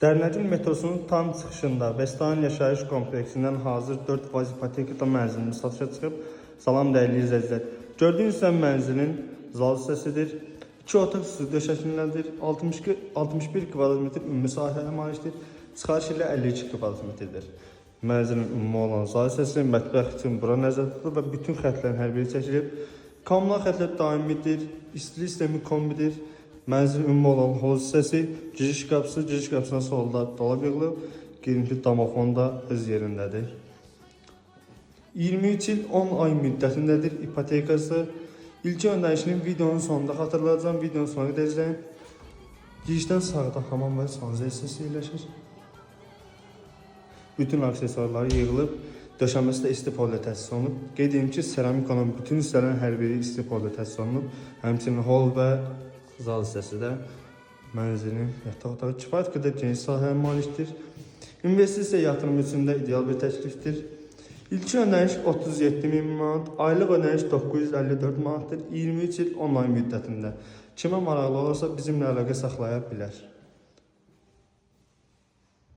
Dərnəcin metrosunun tam çıxışında Vestanin yaşayış kompleksindən hazır 4% ipotekada mənzilimiz satışa çıxıb. Salam dəyərli izləyicilər. Gördüyünüz mənzilin zal hissəsidir. 2 otaq stüdyo şəklindədir. 61 kvadrat metr ümumi sahəyə malikdir. Çıxarış ilə 52 kvadrat metrdir. Mənzilin ümumi olan zal hissəsi mətbəx üçün bura nəzərdə tutulub və bütün xətlərin hər biri çəkilib. Kommunal xətlər daimidir. İstilik sistemi kombidir. Mənzilin ümumi olan hovuz hissəsi, giriş qapısına solda dolab yığılıb, girinti domofon da öz yerindədir. 23 il 10 ay müddətindədir ipotekası. İlk öndəyişini videonun sonunda xatırlayacağım, videonun sonuna qədər izləyin. Girişdən sağda hamam və sanzə hissəsi yerləşir. Bütün aksesuarları yığılıb, döşəməsi də istifadə təsis olunub. Qeyd edeyim ki, seramik olan bütün hissələrin hər biri istifadə təsis olunub. Həmçinin hol və zal hissəsi də mənzilin yataq otağı kifayət qədər geniş sahəyə malikdir. İnvestisiya yatırım üçün də ideal bir təklifdir. İlk ödəniş 37.000 manat, aylıq ödəniş 954 manatdır. 23 il 10 ay müddətində. Kimə maraqlı olursa bizimlə əlaqə saxlaya bilər.